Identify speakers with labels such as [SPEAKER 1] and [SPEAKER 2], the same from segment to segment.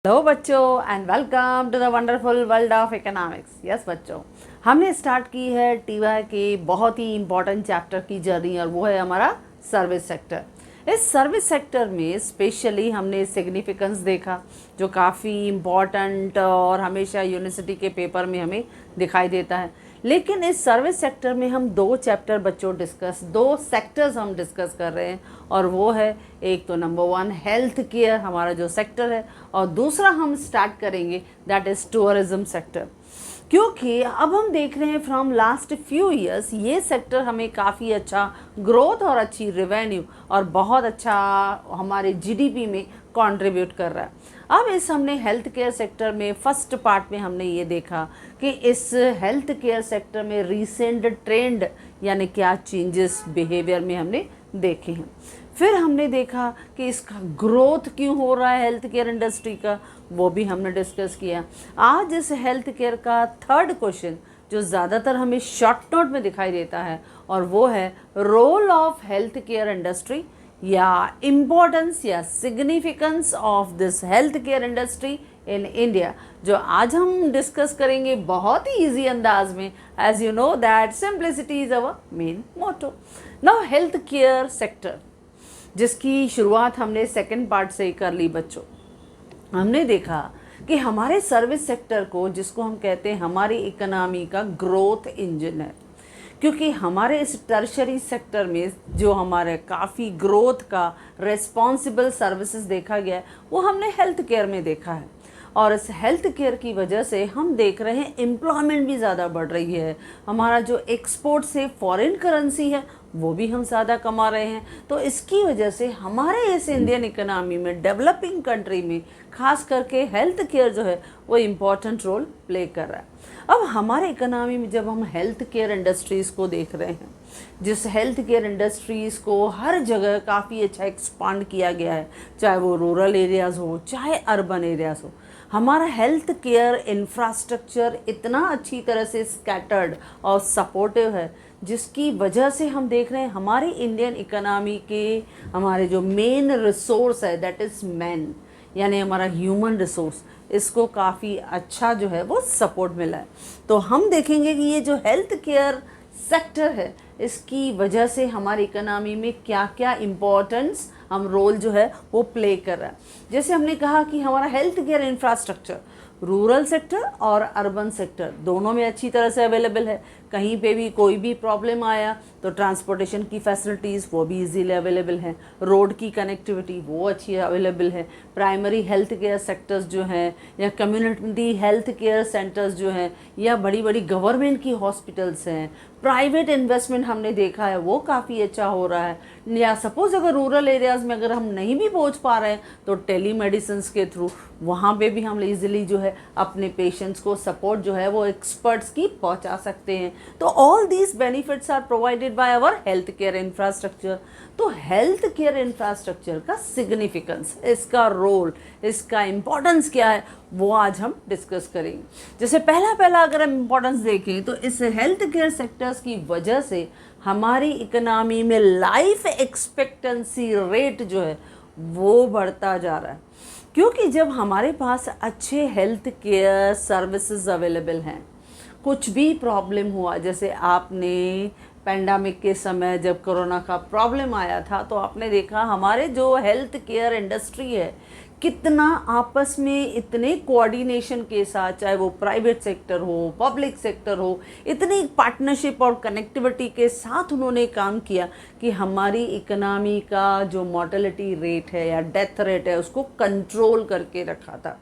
[SPEAKER 1] Hello बच्चों and welcome to the wonderful world of economics. Yes बच्चों, हमने start की है टीवाई के बहुत ही इम्पॉर्टेंट चैप्टर की जर्नी और वो है हमारा सर्विस सेक्टर। इस सर्विस सेक्टर में स्पेशली हमने सिग्निफिकेंस देखा जो काफ़ी इम्पॉर्टेंट और हमेशा यूनिवर्सिटी के पेपर में हमें दिखाई देता है। लेकिन इस सर्विस सेक्टर में हम दो सेक्टर्स हम डिस्कस कर रहे हैं और वो है एक तो नंबर वन हेल्थ केयर हमारा जो सेक्टर है और दूसरा हम स्टार्ट करेंगे दैट इज़ टूरिज्म सेक्टर। क्योंकि अब हम देख रहे हैं फ्रॉम लास्ट फ्यू ईयर्स ये सेक्टर हमें काफ़ी अच्छा ग्रोथ और अच्छी रेवेन्यू और बहुत अच्छा हमारे जीडीपी में कंट्रीब्यूट कर रहा है। अब हमने हेल्थ केयर सेक्टर में फर्स्ट पार्ट में हमने ये देखा कि इस हेल्थ केयर सेक्टर में रिसेंट ट्रेंड यानी क्या चेंजेस बिहेवियर में हमने देखे हैं। फिर हमने देखा कि इसका ग्रोथ क्यों हो रहा है हेल्थ केयर इंडस्ट्री का, वो भी हमने डिस्कस किया। आज इस हेल्थ केयर का थर्ड क्वेश्चन जो ज़्यादातर हमें शॉर्ट नोट में दिखाई देता है और वो है role of health care industry या इम्पोर्टेंस या significance of this health care industry in India, जो आज हम डिस्कस करेंगे बहुत ही इजी अंदाज में। As you know that simplicity is our main motto. Now health care sector जिसकी शुरुआत हमने सेकंड पार्ट से ही कर ली बच्चों, हमने देखा कि हमारे सर्विस सेक्टर को जिसको हम कहते हैं हमारी इकोनॉमी का ग्रोथ इंजन है। क्योंकि हमारे इस टर्शरी सेक्टर में जो हमारे काफ़ी ग्रोथ का रेस्पॉन्सिबल सर्विसेज देखा गया है वो हमने हेल्थ केयर में देखा है। और इस हेल्थ केयर की वजह से हम देख रहे हैं एम्प्लॉयमेंट भी ज़्यादा बढ़ रही है। हमारा जो एक्सपोर्ट से फॉरेन करेंसी है वो भी हम ज़्यादा कमा रहे हैं। तो इसकी वजह से हमारे इस इंडियन इकोनॉमी में डेवलपिंग कंट्री में खास करके हेल्थ केयर जो है वो इम्पॉर्टेंट रोल प्ले कर रहा है। अब हमारे इकोनॉमी में जब हम हेल्थ केयर इंडस्ट्रीज़ को देख रहे हैं, जिस हेल्थ केयर इंडस्ट्रीज़ को हर जगह काफ़ी अच्छा एक्सपांड किया गया है, चाहे वो रूरल एरियाज़ हो चाहे अर्बन एरियाज़ हो, हमारा हेल्थ केयर इंफ्रास्ट्रक्चर इतना अच्छी तरह से स्कैटर्ड और सपोर्टिव है जिसकी वजह से हम देख रहे हैं हमारी इंडियन इकोनॉमी के हमारे जो मेन रिसोर्स है दैट इज़ मैन यानी हमारा ह्यूमन रिसोर्स, इसको काफ़ी अच्छा जो है वो सपोर्ट मिला है। तो हम देखेंगे कि ये जो हेल्थ केयर सेक्टर है इसकी वजह से हमारी इकोनॉमी में क्या क्या इम्पोर्टेंस हम रोल जो है वो प्ले कर रहा है। जैसे हमने कहा कि हमारा health care infrastructure rural sector और अर्बन सेक्टर दोनों में अच्छी तरह से अवेलेबल है। कहीं पे भी कोई भी प्रॉब्लम आया तो ट्रांसपोर्टेशन की फैसिलिटीज़ वो भी इजीली अवेलेबल हैं, रोड की कनेक्टिविटी वो अच्छी अवेलेबल है। प्राइमरी हेल्थ केयर सेक्टर्स जो हैं या कम्युनिटी हेल्थ केयर सेंटर्स जो हैं या बड़ी बड़ी गवर्नमेंट की हॉस्पिटल्स हैं, प्राइवेट इन्वेस्टमेंट हमने देखा है वो काफ़ी अच्छा हो रहा है। या सपोज़ अगर रूरल एरियाज़ में अगर हम नहीं भी पहुंच पा रहे हैं तो टेली मेडिसिन के थ्रू वहाँ पे भी हम इजीली जो है अपने पेशेंट्स को सपोर्ट जो है वो एक्सपर्ट्स की पहुँचा सकते हैं। तो all these benefits are provided by our health care infrastructure. तो हेल्थ केयर इंफ्रास्ट्रक्चर का सिग्निफिकेंस, इसका रोल, इसका इम्पोर्टेंस क्या है वो आज हम डिस्कस करेंगे। जैसे पहला अगर हम इम्पोर्टेंस देखें तो इस हेल्थ केयर सेक्टर्स की वजह से हमारी इकोनॉमी में लाइफ एक्सपेक्टेंसी रेट जो है वो बढ़ता जा रहा है। क्योंकि जब हमारे पास अच्छे हेल्थ केयर सर्विसेज अवेलेबल हैं, कुछ भी प्रॉब्लम हुआ, जैसे आपने पेंडेमिक के समय जब कोरोना का प्रॉब्लम आया था तो आपने देखा हमारे जो हेल्थ केयर इंडस्ट्री है कितना आपस में इतने कोऑर्डिनेशन के साथ, चाहे वो प्राइवेट सेक्टर हो पब्लिक सेक्टर हो, इतनी पार्टनरशिप और कनेक्टिविटी के साथ उन्होंने काम किया कि हमारी इकोनॉमी का जो मॉर्टेलिटी रेट है या डेथ रेट है उसको कंट्रोल करके रखा था।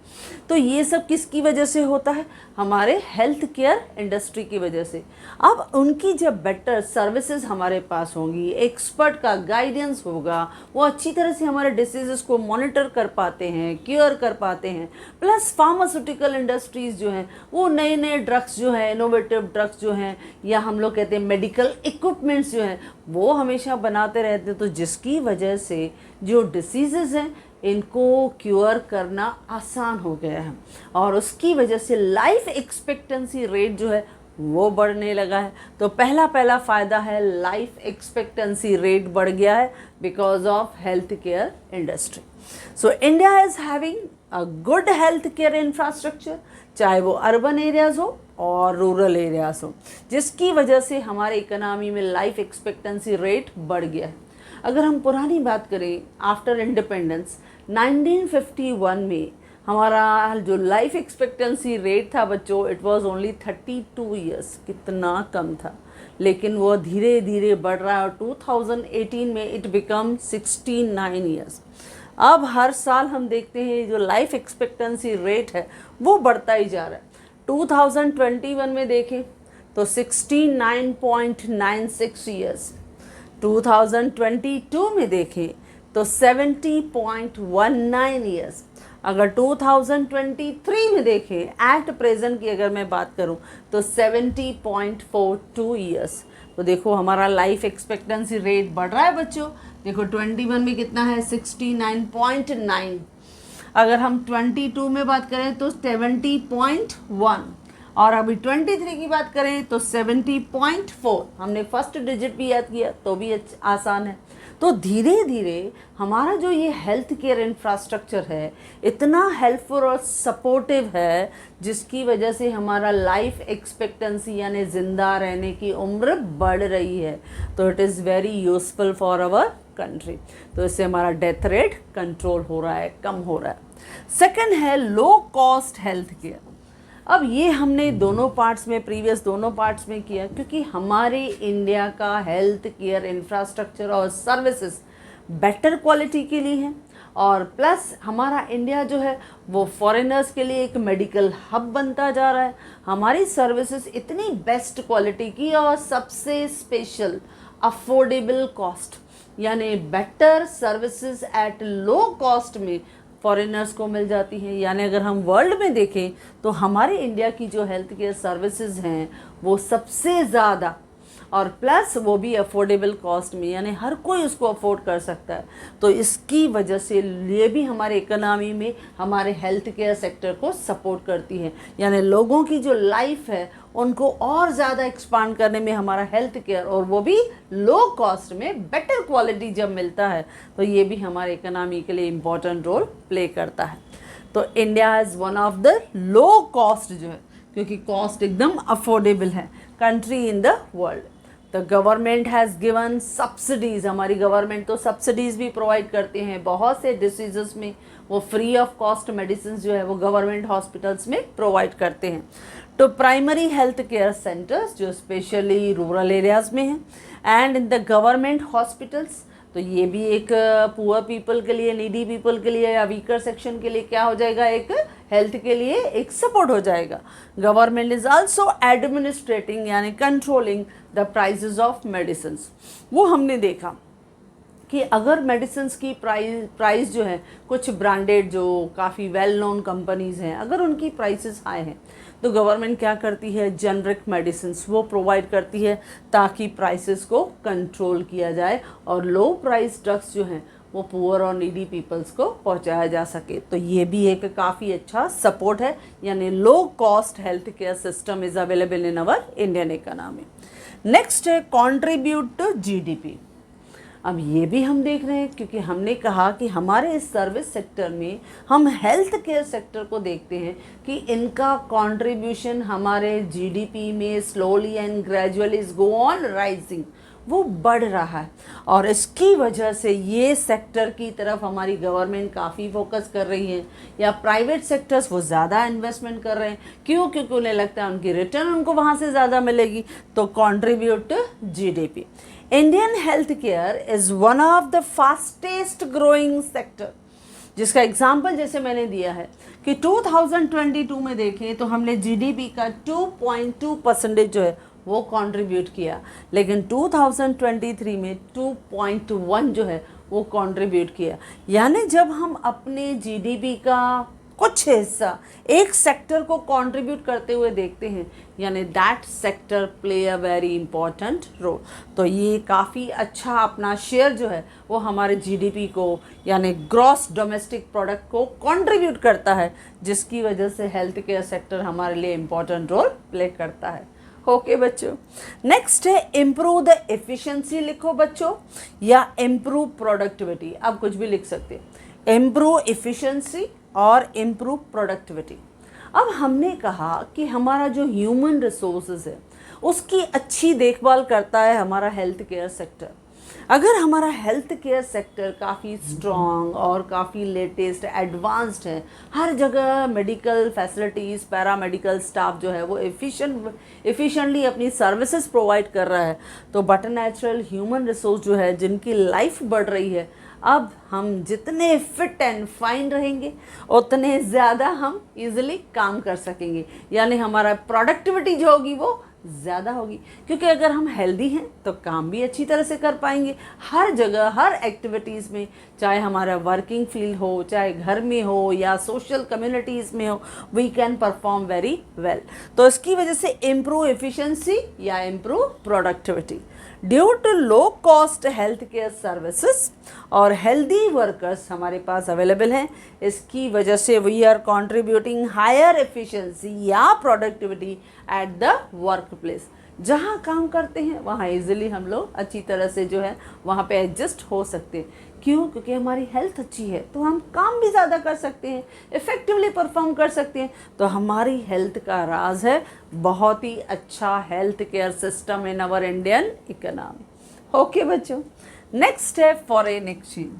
[SPEAKER 1] तो ये सब किसकी वजह से होता है? हमारे हेल्थ केयर इंडस्ट्री की वजह से। अब उनकी जब बेटर सर्विसेज हमारे पास होंगी, एक्सपर्ट का गाइडेंस होगा, वो अच्छी तरह से हमारे डिसीजेस को मॉनिटर कर पाते हैं, क्योर कर पाते हैं। प्लस फार्मास्यूटिकल इंडस्ट्रीज़ जो हैं वो नए नए ड्रग्स जो हैं, इनोवेटिव ड्रग्स जो हैं या हम लोग कहते हैं मेडिकल इक्विपमेंट्स जो हैं वो हमेशा बनाते रहते हैं। तो जिसकी वजह से जो डिसीज़ेज़ हैं इनको क्योर करना आसान हो गया है और उसकी वजह से लाइफ एक्सपेक्टेंसी रेट जो है वो बढ़ने लगा है। तो पहला फ़ायदा है लाइफ एक्सपेक्टेंसी रेट बढ़ गया है because of health care industry. So India is having a good health care infrastructure, चाहे वो अर्बन एरियाज़ हो और रूरल एरियाज़ हो, जिसकी वजह से हमारे इकोनॉमी में लाइफ एक्सपेक्टेंसी रेट बढ़ गया है। अगर हम पुरानी बात करें, आफ्टर इंडिपेंडेंस 1951 में हमारा जो लाइफ एक्सपेक्टेंसी रेट था बच्चों, इट वाज ओनली 32 ईयर्स, कितना कम था। लेकिन वो धीरे धीरे बढ़ रहा है और 2018 में इट बिकम 69 ईयर्स। अब हर साल हम देखते हैं जो लाइफ एक्सपेक्टेंसी रेट है वो बढ़ता ही जा रहा है। 2021 में देखें तो 69.96 ईयर्स, 2022 में देखें तो 70.19 ईयर्स, अगर 2023 में देखें एट प्रेजेंट की अगर मैं बात करूं तो 70.42 ईयर्स। तो देखो हमारा लाइफ एक्सपेक्टेंसी रेट बढ़ रहा है बच्चों। देखो 21 में कितना है 69.9, अगर हम 22 में बात करें तो 70.1, और अभी 23 की बात करें तो 70.4। हमने फर्स्ट डिजिट भी याद किया तो भी आसान है। तो धीरे धीरे हमारा जो ये हेल्थ केयर इंफ्रास्ट्रक्चर है इतना हेल्पफुल और सपोर्टिव है, जिसकी वजह से हमारा लाइफ एक्सपेक्टेंसी यानी ज़िंदा रहने की उम्र बढ़ रही है। तो it is very useful for our country. तो इससे हमारा डेथ रेट कंट्रोल हो रहा है, कम हो रहा है। सेकंड है लो कॉस्ट हेल्थ केयर। अब ये हमने दोनों पार्ट्स में, प्रीवियस दोनों पार्ट्स में किया, क्योंकि हमारे इंडिया का हेल्थ केयर इंफ्रास्ट्रक्चर और सर्विसेज बेटर क्वालिटी के लिए हैं, और प्लस हमारा इंडिया जो है वो फॉरेनर्स के लिए एक मेडिकल हब बनता जा रहा है। हमारी सर्विसेज इतनी बेस्ट क्वालिटी की और सबसे स्पेशल अफोर्डेबल कॉस्ट, यानी better services at low cost में फॉरेनर्स को मिल जाती हैं। यानी अगर हम वर्ल्ड में देखें तो हमारे इंडिया की जो हेल्थ केयर सर्विसेज हैं वो सबसे ज़्यादा, और प्लस वो भी अफोर्डेबल कॉस्ट में, यानी हर कोई उसको अफोर्ड कर सकता है। तो इसकी वजह से ये भी हमारे इकोनॉमी में हमारे हेल्थ केयर सेक्टर को सपोर्ट करती है, यानी लोगों की जो लाइफ है उनको और ज़्यादा एक्सपांड करने में हमारा हेल्थ केयर, और वो भी लो कॉस्ट में बेटर क्वालिटी जब मिलता है तो ये भी हमारे इकोनॉमी के लिए इम्पॉर्टेंट रोल प्ले करता है। तो India is one of the low cost जो है, क्योंकि कॉस्ट एकदम अफोर्डेबल है country in the world. The government has given subsidies, हमारी गवर्नमेंट तो सब्सिडीज़ भी प्रोवाइड करते हैं बहुत से डिसीज़ में, वो फ्री ऑफ कॉस्ट मेडिसिन जो है वो गवर्नमेंट हॉस्पिटल्स में प्रोवाइड करते हैं। तो प्राइमरी हेल्थ केयर सेंटर्स जो स्पेशली रूरल एरियाज़ में हैं, and in the government hospitals, तो ये भी एक पुअर पीपल के लिए, नीडी पीपल के लिए या वीकर सेक्शन के लिए क्या हो जाएगा, एक हेल्थ के लिए एक सपोर्ट हो जाएगा। गवर्नमेंट इज आल्सो एडमिनिस्ट्रेटिंग यानी controlling the prices of medicines. वो हमने देखा कि अगर मेडिसिन्स की प्राइस जो है, कुछ ब्रांडेड जो काफ़ी वेल नोन कंपनीज़ हैं, अगर उनकी प्राइसेस हाई हैं तो गवर्नमेंट क्या करती है, जेनरिक मेडिसिन्स वो प्रोवाइड करती है ताकि प्राइसेस को कंट्रोल किया जाए और लो प्राइस ड्रग्स जो हैं वो पुअर और नीडी पीपल्स को पहुंचाया जा सके। तो ये भी एक काफ़ी अच्छा सपोर्ट है, यानी लो cost health care system is available in our Indian economy. Next है कंट्रीब्यूट टू जीडीपी। अब ये भी हम देख रहे हैं, क्योंकि हमने कहा कि हमारे इस सर्विस सेक्टर में हम हेल्थ केयर सेक्टर को देखते हैं कि इनका कंट्रीब्यूशन हमारे जीडीपी में slowly and gradually is go on rising, वो बढ़ रहा है। और इसकी वजह से ये सेक्टर की तरफ हमारी गवर्नमेंट काफ़ी फोकस कर रही है, या प्राइवेट सेक्टर्स वो ज़्यादा इन्वेस्टमेंट कर रहे हैं। क्यों? क्योंकि उन्हें लगता है उनकी रिटर्न उनको वहाँ से ज़्यादा मिलेगी। तो contribute to GDP. Indian health care is one of the fastest growing sector, जिसका एग्जाम्पल जैसे मैंने दिया है कि 2022 में देखें तो हमने जीडीपी का 2.2% जो है वो कंट्रीब्यूट किया, लेकिन 2023 में 2.1 जो है वो कंट्रीब्यूट किया। यानी जब हम अपने जीडीपी का कुछ हिस्सा एक सेक्टर को कंट्रीब्यूट करते हुए देखते हैं, यानी that sector play a very important role. तो ये काफ़ी अच्छा अपना शेयर जो है वो हमारे जीडीपी को यानी ग्रॉस डोमेस्टिक प्रोडक्ट को कंट्रीब्यूट करता है, जिसकी वजह से हेल्थ केयर सेक्टर हमारे लिए इम्पॉर्टेंट रोल प्ले करता है। ओके बच्चों, नेक्स्ट है इम्प्रूव द एफिशिएंसी। लिखो बच्चों, या इम्प्रूव प्रोडक्टिविटी, आप कुछ भी लिख सकते हैं। इम्प्रूव एफिशिएंसी और इम्प्रूव प्रोडक्टिविटी। अब हमने कहा कि हमारा जो ह्यूमन रिसोर्सेज है उसकी अच्छी देखभाल करता है हमारा हेल्थ केयर सेक्टर। अगर हमारा हेल्थ केयर सेक्टर काफ़ी स्ट्रॉन्ग और काफ़ी लेटेस्ट एडवांस्ड है, हर जगह मेडिकल फैसिलिटीज़, पैरामेडिकल स्टाफ जो है वो एफिशिएंटली अपनी सर्विसेज प्रोवाइड कर रहा है, तो बट नेचुरल ह्यूमन रिसोर्स जो है जिनकी लाइफ बढ़ रही है, अब हम जितने फिट एंड फाइन रहेंगे उतने ज़्यादा हम इजीली काम कर सकेंगे, यानी हमारा प्रोडक्टिविटी जो होगी वो ज़्यादा होगी। क्योंकि अगर हम हेल्दी हैं तो काम भी अच्छी तरह से कर पाएंगे, हर जगह हर एक्टिविटीज़ में, चाहे हमारा वर्किंग फील्ड हो, चाहे घर में हो या सोशल कम्युनिटीज़ में हो, we can perform very well. तो इसकी वजह से इम्प्रूव एफिशिएंसी या improve productivity due to low cost health care services और हेल्दी वर्कर्स हमारे पास अवेलेबल हैं। इसकी वजह से we are contributing higher efficiency या productivity at the work place. जहाँ काम करते हैं वहाँ इजीली हम लोग अच्छी तरह से जो है वहाँ पे एडजस्ट हो सकते हैं। क्यों? क्योंकि हमारी हेल्थ अच्छी है तो हम काम भी ज़्यादा कर सकते हैं, इफ़ेक्टिवली परफॉर्म कर सकते हैं। तो हमारी हेल्थ का राज है बहुत ही अच्छा health care system in our Indian economy. Okay बच्चों, नेक्स्ट है फॉरेन एक्सचेंज।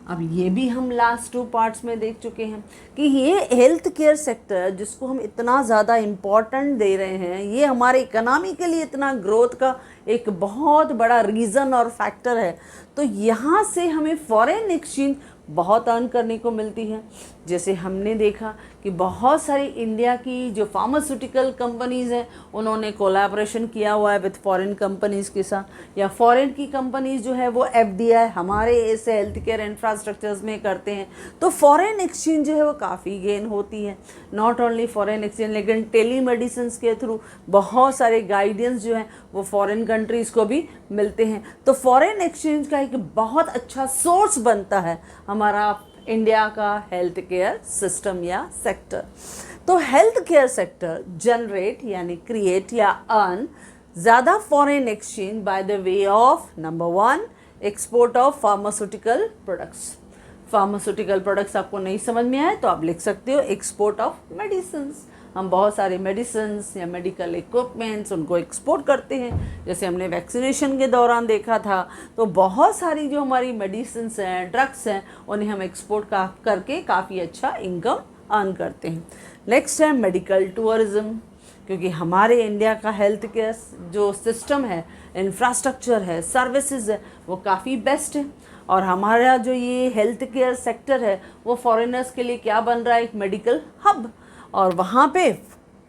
[SPEAKER 1] अब ये भी हम लास्ट 2 पार्ट्स में देख चुके हैं कि ये हेल्थ केयर सेक्टर जिसको हम इतना ज़्यादा इम्पॉर्टेंट दे रहे हैं, ये हमारे इकोनॉमी के लिए इतना ग्रोथ का एक बहुत बड़ा रीज़न और फैक्टर है। तो यहाँ से हमें फॉरेन एक्सचेंज बहुत अर्न करने को मिलती है। जैसे हमने देखा कि बहुत सारी इंडिया की जो फार्मास्यूटिकल कंपनीज़ हैं उन्होंने कोलैबोरेशन किया हुआ है विद फॉरेन कंपनीज़ के साथ, या फॉरेन की कंपनीज़ जो है वो एफडीआई हमारे ऐसे हेल्थ केयर इंफ्रास्ट्रक्चर्स में करते हैं। तो फॉरेन एक्सचेंज जो है वो काफ़ी गेन होती है। नॉट ओनली फॉरेन एक्सचेंज, लेकिन टेली मेडिसिन के थ्रू बहुत सारे गाइडेंस जो हैं वो फॉरेन कंट्रीज़ को भी मिलते हैं। तो फॉरेन एक्सचेंज का एक बहुत अच्छा सोर्स बनता है हमारा इंडिया का हेल्थ केयर सिस्टम या सेक्टर। तो हेल्थ केयर सेक्टर जनरेट यानी क्रिएट या अर्न ज़्यादा foreign exchange by the way of number 1 export of pharmaceutical products. Pharmaceutical products आपको नहीं समझ में आए तो आप लिख सकते हो एक्सपोर्ट ऑफ मेडिसिन्स। हम बहुत सारे मेडिसिन्स या मेडिकल इक्विपमेंट्स उनको एक्सपोर्ट करते हैं। जैसे हमने वैक्सीनेशन के दौरान देखा था, तो बहुत सारी जो हमारी मेडिसिन्स हैं, ड्रग्स हैं, उन्हें हम एक्सपोर्ट करके काफ़ी अच्छा इनकम अर्न करते हैं। नेक्स्ट है मेडिकल टूरिज़्म, क्योंकि हमारे इंडिया का हेल्थ केयर जो सिस्टम है, इंफ्रास्ट्रक्चर है, सर्विसेज है, वो काफ़ी बेस्ट है। और हमारा जो ये हेल्थ केयर सेक्टर है वो फॉरेनर्स के लिए क्या बन रहा है, एक मेडिकल हब। और वहाँ पे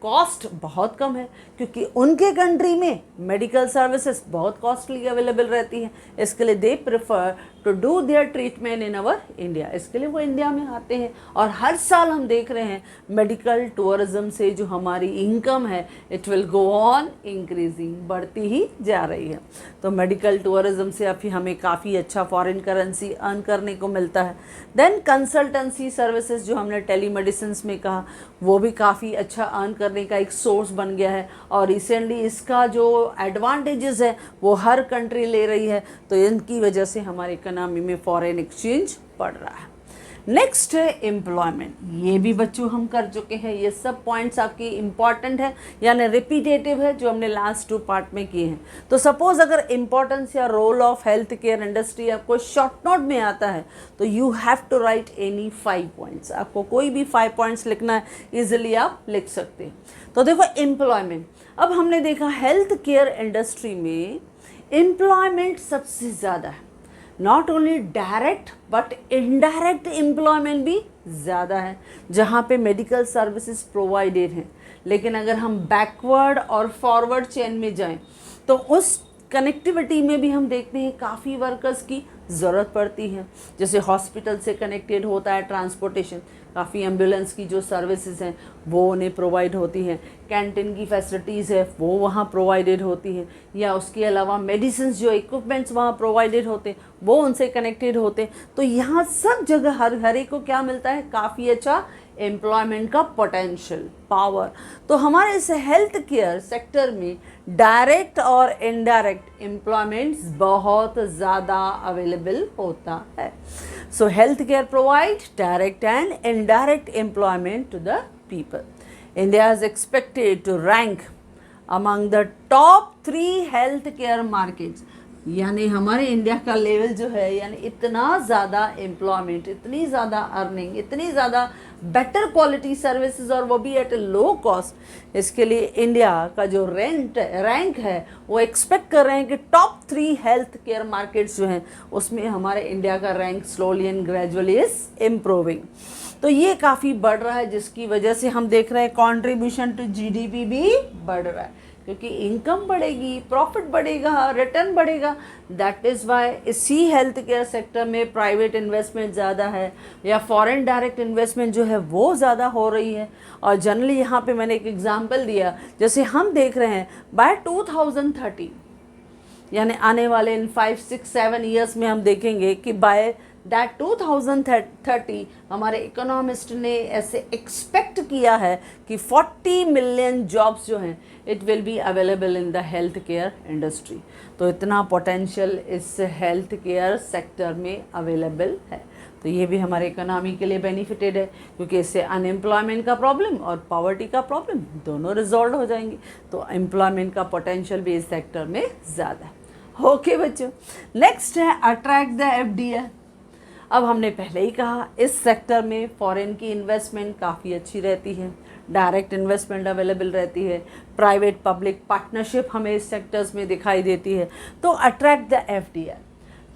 [SPEAKER 1] कॉस्ट बहुत कम है क्योंकि उनके कंट्री में मेडिकल सर्विसेज बहुत कॉस्टली अवेलेबल रहती हैं। इसके लिए they prefer to do their treatment in our India. इसके लिए वो इंडिया में आते हैं। और हर साल हम देख रहे हैं मेडिकल टूरिज़्म से जो हमारी इनकम है it will go on increasing, बढ़ती ही जा रही है। तो मेडिकल टूरिज़्म से अभी हमें काफ़ी अच्छा फॉरेन करेंसी अर्न करने को मिलता है। देन कंसल्टेंसी सर्विसेज जो हमने टेलीमेडिसिन में कहा, वो भी काफ़ी अच्छा अर्न करने का एक सोर्स बन गया है। और रिसेंटली इसका जो एडवांटेजेस है वो हर कंट्री ले रही है। तो इनकी वजह से हमारे इकोनॉमी में फॉरेन एक्सचेंज बढ़ रहा है। नेक्स्ट है एम्प्लॉयमेंट। ये भी बच्चों हम कर चुके हैं। ये सब पॉइंट्स आपकी इम्पॉर्टेंट है यानी रिपीटेटिव है जो हमने लास्ट 2 पार्ट में किए हैं। तो सपोज अगर इम्पॉर्टेंस या role of health care industry आपको शॉर्ट नोट में आता है तो you have to write any 5 points. आपको कोई भी 5 पॉइंट्स लिखना है, ईजिली आप लिख सकते हैं। तो देखो एम्प्लॉयमेंट, अब हमने देखा हेल्थ केयर इंडस्ट्री में एम्प्लॉयमेंट सबसे ज़्यादा है। Not only direct but indirect employment भी ज़्यादा है जहाँ पे मेडिकल सर्विसेज प्रोवाइडेड हैं। लेकिन अगर हम बैकवर्ड और फॉरवर्ड चेन में जाएं तो उस कनेक्टिविटी में भी हम देखते हैं काफ़ी वर्कर्स की ज़रूरत पड़ती है। जैसे हॉस्पिटल से कनेक्टेड होता है ट्रांसपोर्टेशन, काफ़ी एम्बुलेंस की जो सर्विसेज हैं वो उन्हें प्रोवाइड होती हैं। कैंटीन की फैसिलिटीज़ है वो वहाँ प्रोवाइडेड होती हैं, या उसके अलावा मेडिसिन जो इक्विपमेंट्स वहाँ प्रोवाइडेड होते हैं वो उनसे कनेक्टेड होते हैं। तो यहाँ सब जगह हर एक को क्या मिलता है, काफ़ी अच्छा एम्प्लॉयमेंट का पोटेंशियल पावर। तो हमारे इस हेल्थ केयर सेक्टर में डायरेक्ट और इनडायरेक्ट एम्प्लॉयमेंट्स बहुत ज़्यादा अवेलेबल होता है। So health care provide direct and indirect employment to the people. India is expected to rank among the top 3 health care markets. यानी हमारे इंडिया का लेवल जो है, यानी इतना ज़्यादा एम्प्लॉयमेंट, इतनी ज़्यादा अर्निंग, इतनी ज़्यादा बेटर क्वालिटी सर्विसेज, और वो भी एट ए लो कॉस्ट। इसके लिए इंडिया का जो रैंक है वो एक्सपेक्ट कर रहे हैं कि टॉप 3 हेल्थ केयर मार्केट्स जो हैं उसमें हमारे इंडिया का rank slowly and gradually is improving. तो ये काफ़ी बढ़ रहा है, जिसकी वजह से हम देख रहे हैं कॉन्ट्रीब्यूशन टू जीडीपी भी बढ़ रहा है, क्योंकि इनकम बढ़ेगी, प्रॉफिट बढ़ेगा, रिटर्न बढ़ेगा। दैट इज़ वाई इसी हेल्थ केयर सेक्टर में प्राइवेट इन्वेस्टमेंट ज़्यादा है या फॉरेन डायरेक्ट इन्वेस्टमेंट जो है वो ज़्यादा हो रही है। और जनरली यहाँ पे मैंने एक एग्जांपल दिया, जैसे हम देख रहे हैं बाय 2030, यानी आने वाले इन 5, 6, 7 ईयर्स में हम देखेंगे कि बाय दैट 2030 हमारे इकोनॉमिस्ट ने ऐसे एक्सपेक्ट किया है कि 40 मिलियन जॉब्स जो हैं it will be available in the health care industry. तो इतना पोटेंशियल इस हेल्थ केयर सेक्टर में अवेलेबल है। तो ये भी हमारे इकोनॉमी के लिए बेनिफिटेड है, क्योंकि इससे अनएम्प्लॉयमेंट का प्रॉब्लम और पॉवर्टी का प्रॉब्लम दोनों रिजॉल्व हो जाएंगे। तो एम्प्लॉयमेंट का पोटेंशियल भी इस सेक्टर में ज़्यादा है। ओके बच्चों, नेक्स्ट है अट्रैक्ट द एफडीआई। अब हमने पहले ही कहा इस सेक्टर में फॉरेन की इन्वेस्टमेंट काफ़ी अच्छी रहती है, डायरेक्ट इन्वेस्टमेंट अवेलेबल रहती है, प्राइवेट पब्लिक पार्टनरशिप हमें इस सेक्टर्स में दिखाई देती है। तो अट्रैक्ट द एफडीआई,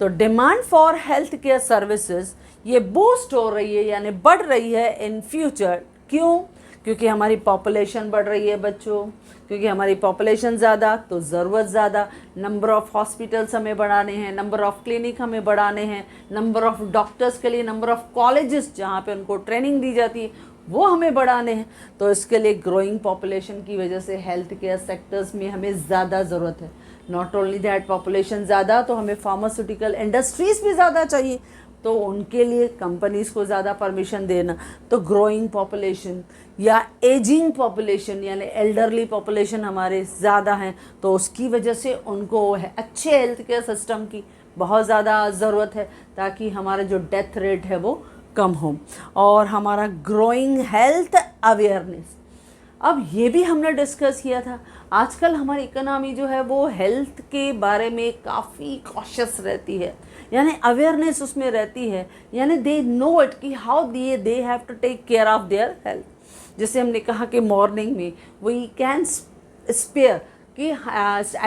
[SPEAKER 1] तो demand for health care services ये बूस्ट हो रही है, यानी बढ़ रही है इन फ्यूचर। क्यों? क्योंकि हमारी पॉपुलेशन बढ़ रही है बच्चों, क्योंकि हमारी पॉपुलेशन ज़्यादा तो ज़रूरत ज़्यादा, नंबर ऑफ़ हॉस्पिटल्स हमें बढ़ाने हैं, नंबर ऑफ़ क्लिनिक हमें बढ़ाने हैं, नंबर ऑफ़ डॉक्टर्स के लिए नंबर ऑफ़ कॉलेजेस जहाँ पे उनको ट्रेनिंग दी जाती है वो हमें बढ़ाने हैं। तो इसके लिए ग्रोइंग पॉपुलेशन की वजह से हेल्थ केयर सेक्टर्स में हमें ज़्यादा ज़रूरत है। नॉट ओनली दैट, पॉपुलेशन ज़्यादा तो हमें फार्मास्यूटिकल इंडस्ट्रीज़ भी ज़्यादा चाहिए, तो उनके लिए कंपनीज़ को ज़्यादा परमिशन देना। तो ग्रोइंग पॉपुलेशन या एजिंग पॉपुलेशन यानी एल्डरली पॉपुलेशन हमारे ज़्यादा हैं, तो उसकी वजह से उनको अच्छे हेल्थ केयर सिस्टम की बहुत ज़्यादा ज़रूरत है, ताकि हमारा जो डेथ रेट है वो कम हो। और हमारा ग्रोइंग हेल्थ अवेयरनेस, अब ये भी हमने डिस्कस किया था। आजकल हमारी इकोनॉमी जो है वो हेल्थ के बारे में काफ़ी कॉशियस रहती है, यानी अवेयरनेस उसमें रहती है, यानी दे नो इट कि how they have to take care of their health. जैसे हमने कहा कि मॉर्निंग में वी कैन स्पेयर कि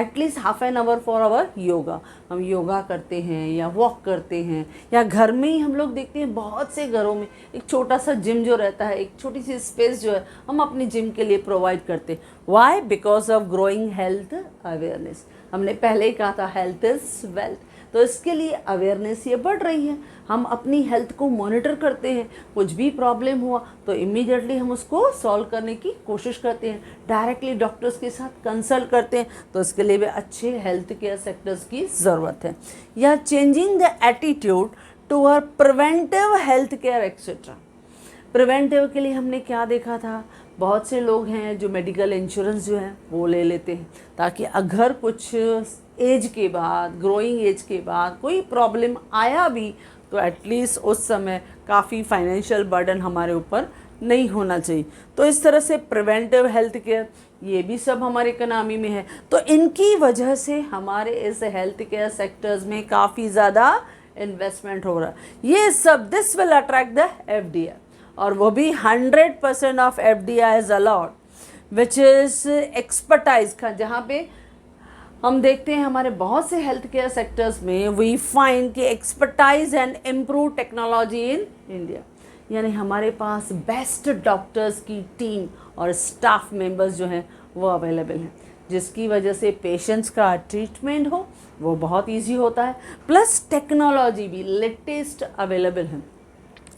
[SPEAKER 1] at least half an hour for our yoga, हम योगा करते हैं या वॉक करते हैं, या घर में ही हम लोग देखते हैं बहुत से घरों में एक छोटा सा जिम जो रहता है, एक छोटी सी स्पेस जो है हम अपने जिम के लिए प्रोवाइड करते हैं। Why? Because of growing health awareness. हमने पहले ही कहा था हेल्थ इज़ वेल्थ, तो इसके लिए अवेयरनेस ये बढ़ रही है। हम अपनी हेल्थ को मॉनिटर करते हैं, कुछ भी प्रॉब्लम हुआ तो इमीडिएटली हम उसको सॉल्व करने की कोशिश करते हैं, डायरेक्टली डॉक्टर्स के साथ कंसल्ट करते हैं। तो इसके लिए भी अच्छे हेल्थ केयर सेक्टर्स की ज़रूरत है। या changing the attitude toward preventive health care etcetera. Preventive के लिए हमने क्या देखा था, बहुत से लोग हैं जो मेडिकल इंश्योरेंस जो है वो ले लेते हैं, ताकि अगर कुछ एज के बाद, ग्रोइंग एज के बाद कोई प्रॉब्लम आया भी तो एटलीस्ट उस समय काफ़ी फाइनेंशियल बर्डन हमारे ऊपर नहीं होना चाहिए। तो इस तरह से प्रिवेंटिव हेल्थ केयर ये भी सब हमारे इकोनॉमी में है। तो इनकी वजह से हमारे इस हेल्थ केयर सेक्टर्स में काफ़ी ज़्यादा इन्वेस्टमेंट हो रहा है। ये सब this will attract the FDI, और वो भी 100% of FDI is allowed which is expertise का, जहाँ पे हम देखते हैं हमारे बहुत से हेल्थ केयर सेक्टर्स में वी फाइंड कि expertise and improve technology in India, यानी हमारे पास बेस्ट डॉक्टर्स की टीम और स्टाफ मेंबर्स जो हैं वो अवेलेबल हैं, जिसकी वजह से पेशेंट्स का ट्रीटमेंट हो वो बहुत इजी होता है, प्लस टेक्नोलॉजी भी लेटेस्ट अवेलेबल है,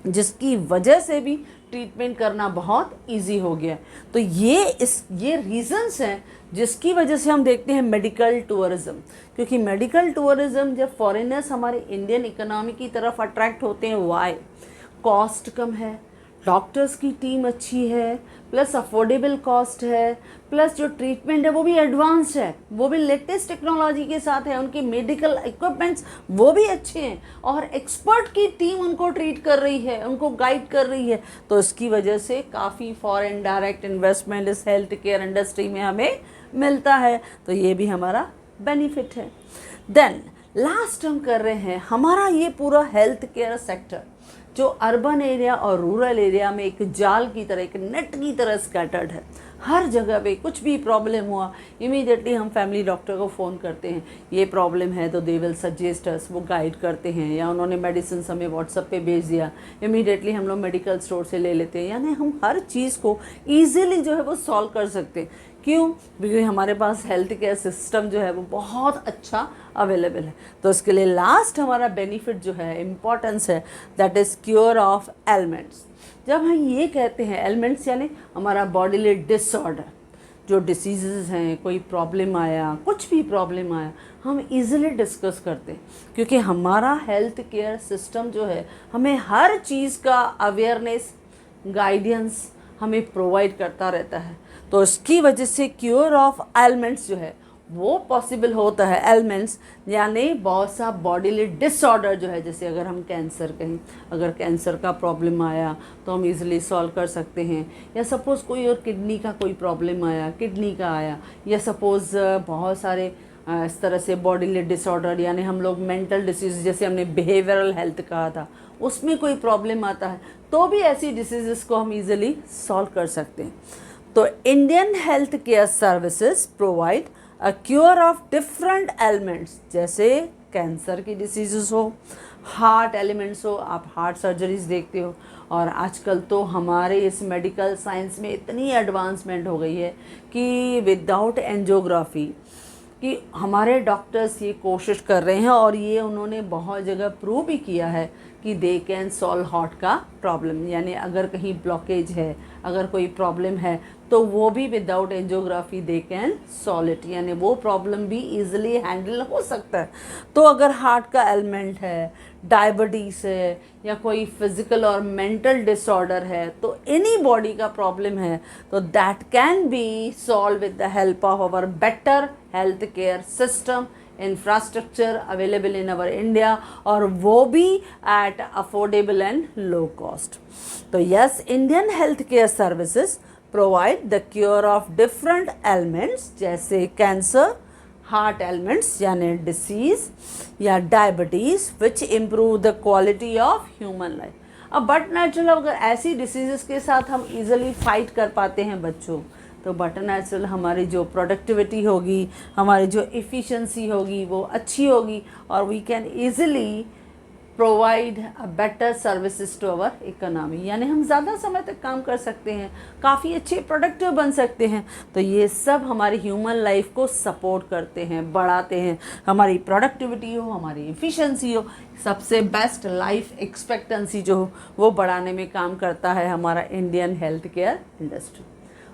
[SPEAKER 1] जिसकी वजह से भी ट्रीटमेंट करना बहुत इजी हो गया। तो ये रीजंस हैं जिसकी वजह से हम देखते हैं मेडिकल टूरिज़्म, क्योंकि मेडिकल टूरिज़्म जब फॉरेनर्स हमारे इंडियन इकोनॉमी की तरफ अट्रैक्ट होते हैं, वाई? कॉस्ट कम है, डॉक्टर्स की टीम अच्छी है, प्लस अफोर्डेबल कॉस्ट है, प्लस जो ट्रीटमेंट है वो भी एडवांस्ड है, वो भी लेटेस्ट टेक्नोलॉजी के साथ है, उनके मेडिकल इक्विपमेंट्स वो भी अच्छे हैं, और एक्सपर्ट की टीम उनको ट्रीट कर रही है, उनको गाइड कर रही है। तो इसकी वजह से काफ़ी फॉरेन डायरेक्ट इन्वेस्टमेंट इस हेल्थ केयर इंडस्ट्री में हमें मिलता है, तो ये भी हमारा बेनिफिट है। देन लास्ट हम कर रहे हैं हमारा ये पूरा हेल्थ केयर सेक्टर जो अर्बन एरिया और रूरल एरिया में एक जाल की तरह, एक नेट की तरह स्कैटर्ड है। हर जगह पे कुछ भी प्रॉब्लम हुआ इमीडिएटली हम फैमिली डॉक्टर को फ़ोन करते हैं, ये प्रॉब्लम है, तो दे विल सजेस्ट अस, वो गाइड करते हैं, या उन्होंने मेडिसिन हमें व्हाट्सएप पे भेज दिया, इमीडिएटली हम लोग मेडिकल स्टोर से ले लेते हैं। यानी हम हर चीज़ को ईजिली जो है वो सॉल्व कर सकते हैं। क्यों? क्योंकि हमारे पास हेल्थ केयर सिस्टम जो है वो बहुत अच्छा अवेलेबल है। तो इसके लिए लास्ट हमारा बेनिफिट जो है, इम्पॉर्टेंस है, that is cure of elements. जब हम ये कहते हैं एलिमेंट्स यानी हमारा बॉडीली डिसऑर्डर, जो डिसीज़ हैं, कोई प्रॉब्लम आया, कुछ भी प्रॉब्लम आया, हम इजीली डिस्कस करते हैं, क्योंकि हमारा हेल्थ केयर सिस्टम जो है हमें हर चीज़ का अवेयरनेस, गाइडेंस हमें प्रोवाइड करता रहता है। तो इसकी वजह से क्योर ऑफ एलिमेंट्स जो है वो पॉसिबल होता है। एलिमेंट्स यानी बहुत सा बॉडीली डिसऑर्डर जो है, जैसे अगर हम कैंसर कहें, अगर कैंसर का प्रॉब्लम आया तो हम इजीली सॉल्व कर सकते हैं, या सपोज़ कोई और किडनी का कोई प्रॉब्लम आया, किडनी का आया, या सपोज़ बहुत सारे इस तरह से बॉडीली डिसऑर्डर, यानी हम लोग मेंटल डिसीज़, जैसे हमने बिहेवियरल हेल्थ कहा था, उसमें कोई प्रॉब्लम आता है तो भी ऐसी डिसीज़ को हम इजीली सॉल्व कर सकते हैं। तो Indian health care services provide a cure of different elements, जैसे कैंसर की डिसीज़ हो, हार्ट एलिमेंट्स हो, आप हार्ट सर्जरीज देखते हो, और आजकल तो हमारे इस मेडिकल साइंस में इतनी एडवांसमेंट हो गई है कि विदाउट एंजियोग्राफी कि हमारे डॉक्टर्स ये कोशिश कर रहे हैं, और ये उन्होंने बहुत जगह प्रूव भी किया है कि दे कैन सॉल्व हार्ट का प्रॉब्लम। यानी अगर कहीं ब्लॉकेज है, अगर कोई प्रॉब्लम है, तो वो भी without angiography they can solve it, यानी वो प्रॉब्लम भी इजीली हैंडल हो सकता है। तो अगर हार्ट का एलिमेंट है, डायबिटीज़ है, या कोई फिज़िकल और मेंटल डिसऑर्डर है, तो एनी बॉडी का प्रॉब्लम है, तो that can be solved with the help of our better health care system, infrastructure available in our India, और वो भी at affordable and low cost. तो yes, Indian health care services provide the cure of different elements, जैसे cancer, heart elements यानी diseases, या diabetes, which improve the quality of human life. अब but natural अगर ऐसी डिसीज़ के साथ हम इजीली फाइट कर पाते हैं बच्चों, तो बट नेचुरल हमारी जो प्रोडक्टिविटी होगी, हमारी जो एफिशिएंसी होगी वो अच्छी होगी, और we can easily provide a better services to our economy, यानी हम ज़्यादा समय तक काम कर सकते हैं, काफ़ी अच्छे प्रोडक्टिव बन सकते हैं। तो ये सब हमारी ह्यूमन लाइफ को सपोर्ट करते हैं, बढ़ाते हैं, हमारी प्रोडक्टिविटी हो, हमारी एफिशिएंसी हो, सबसे बेस्ट लाइफ एक्सपेक्टेंसी जो हो वो बढ़ाने में काम करता है हमारा Indian health care industry.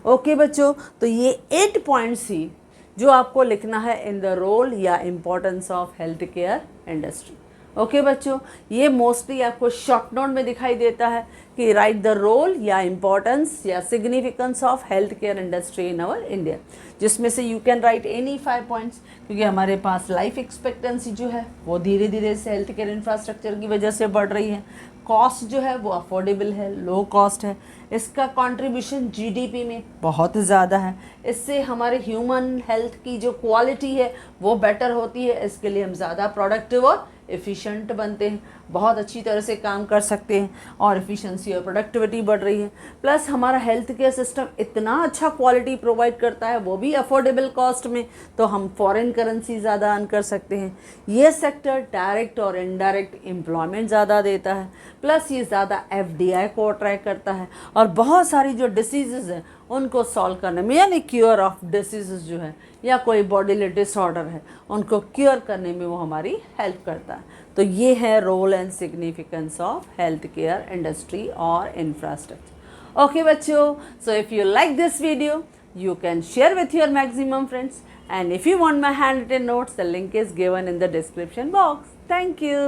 [SPEAKER 1] Okay बच्चों, तो ये 8 पॉइंट्स ही जो आपको लिखना है इन द रोल या importance of health care industry. Okay बच्चों, ये मोस्टली आपको शॉर्ट नोट में दिखाई देता है कि राइट द रोल या इम्पोर्टेंस या significance of health care industry in our India, जिसमें से you can write any 5 points, क्योंकि हमारे पास लाइफ एक्सपेक्टेंसी जो है वो धीरे धीरे से हेल्थ केयर इंफ्रास्ट्रक्चर की वजह से बढ़ रही है, कॉस्ट जो है वो अफोर्डेबल है, लो कॉस्ट है, इसका कंट्रीब्यूशन जीडीपी में बहुत ज़्यादा है, इससे हमारे ह्यूमन हेल्थ की जो क्वालिटी है वो बेटर होती है, इसके लिए हम ज़्यादा प्रोडक्टिव और एफिशिएंट बनते हैं, बहुत अच्छी तरह से काम कर सकते हैं, और एफिशिएंसी और प्रोडक्टिविटी बढ़ रही है। प्लस हमारा हेल्थ केयर सिस्टम इतना अच्छा क्वालिटी प्रोवाइड करता है, वो भी अफोर्डेबल कॉस्ट में, तो हम फॉरेन करेंसी ज़्यादा अर्न कर सकते हैं। ये सेक्टर डायरेक्ट और इनडायरेक्ट एम्प्लॉयमेंट ज़्यादा देता है, प्लस ये ज़्यादा एफडीआई को अट्रैक्ट करता है, और बहुत सारी जो डिसीज़ हैं उनको सॉल्व करने में, यानी क्योर ऑफ डिसीज़ जो है या कोई बॉडीली डिसऑर्डर है उनको क्योर करने में वो हमारी हेल्प करता है। तो ये है role and significance of health care industry और इंफ्रास्ट्रक्चर। ओके बच्चों, so if you like this video you can share with your maximum friends, and if you want my handwritten notes, the link is given in the description box. Thank you.